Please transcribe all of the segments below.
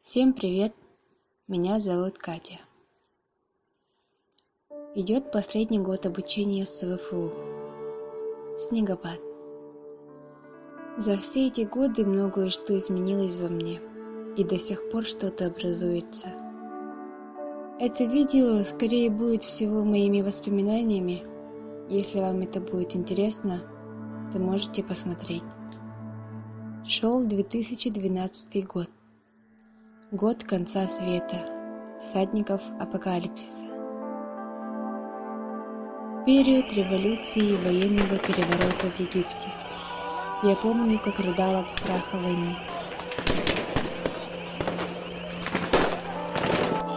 Всем привет! Меня зовут Катя. Идет последний год обучения в СВФУ. Снегопад. За все эти годы многое что изменилось во мне, и до сих пор что-то образуется. Это видео скорее будет всего моими воспоминаниями. Если вам это будет интересно, то можете посмотреть. Шел 2012 год. Год конца света, всадников апокалипсиса. Период революции и военного переворота в Египте. Я помню, как рыдал от страха войны.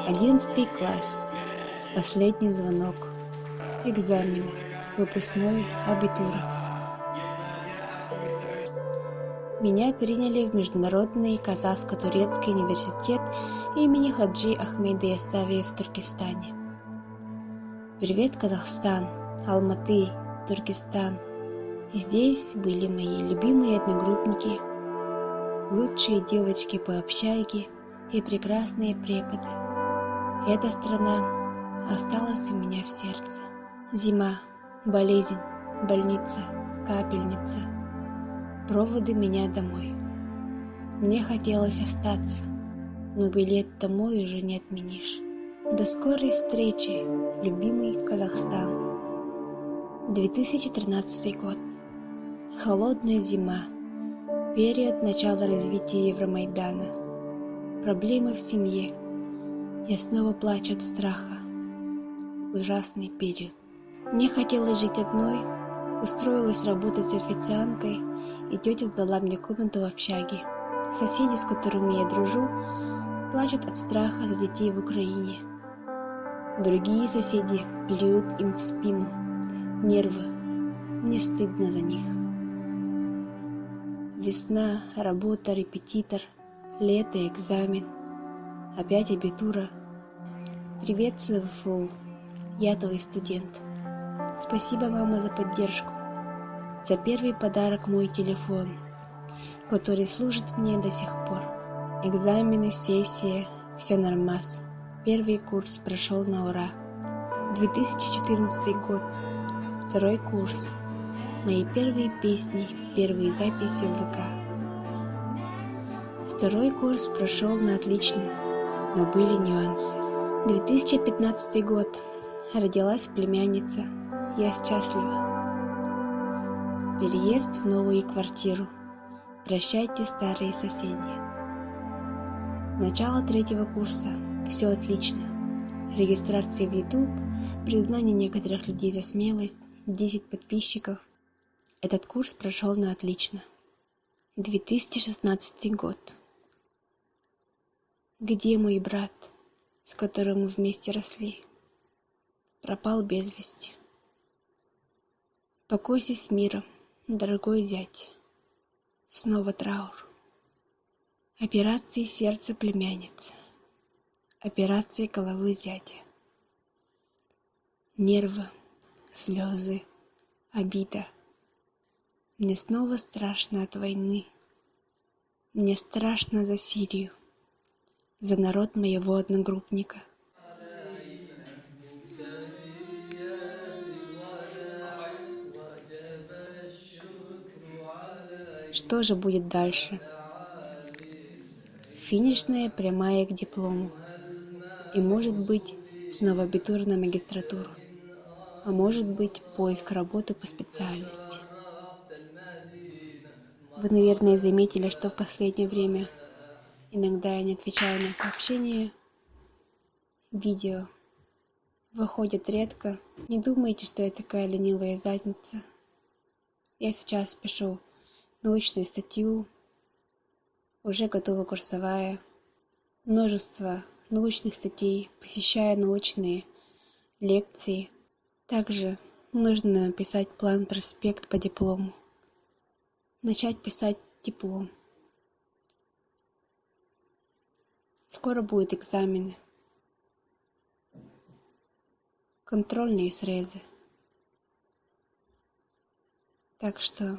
11 класс. Последний звонок. Экзамены. Выпускной, абитура. Меня приняли в Международный казахско-турецкий университет имени Хаджи Ахмеда Яссави в Туркестане. Привет, Казахстан, Алматы, Туркестан. Здесь были мои любимые одногруппники, лучшие девочки по общаге и прекрасные преподы. Эта страна осталась у меня в сердце. Зима, болезнь, больница, капельница. Проводы меня домой. Мне хотелось остаться, но билет домой уже не отменишь. До скорой встречи, любимый Казахстан. 2013 год. Холодная зима. Период начала развития Евромайдана. Проблемы в семье. Я снова плачу от страха. Ужасный период. Мне хотелось жить одной, устроилась работать официанткой, и тетя сдала мне комнату в общаге. Соседи, с которыми я дружу, плачут от страха за детей в Украине. Другие соседи плюют им в спину. Нервы. Мне стыдно за них. Весна, работа, репетитор, лето, экзамен. Опять абитура. Привет, СВФУ. Я твой студент. Спасибо, мама, за поддержку. За первый подарок мой телефон, который служит мне до сих пор. Экзамены, сессия, все нормас. Первый курс прошел на ура. 2014 год. Второй курс. Мои первые песни, первые записи в ВК. Второй курс прошел на отлично, но были нюансы. 2015 год. Родилась племянница. Я счастлива. Переезд в новую квартиру. Прощайте, старые соседи. Начало третьего курса. Все отлично. Регистрация в YouTube, признание некоторых людей за смелость, 10 подписчиков. Этот курс прошел на отлично. 2016 год. Где мой брат, с которым мы вместе росли? Пропал без вести. Покойся с миром, дорогой зять. Снова траур. Операции сердца племянницы. Операции головы зятя. Нервы, слезы, обида. Мне снова страшно от войны. Мне страшно за Сирию, за народ моего одногруппника. Что же будет дальше? Финишная прямая к диплому. И может быть снова абитура на магистратуру. А может быть поиск работы по специальности. Вы, наверное, заметили, что в последнее время иногда я не отвечаю на сообщения. Видео выходят редко. Не думайте, что я такая ленивая задница. Я сейчас пишу научную статью, уже готова курсовая, множество научных статей, посещаю научные лекции. Также нужно написать план-проспект по диплому. Начать писать диплом. Скоро будут экзамены. Контрольные срезы. Так что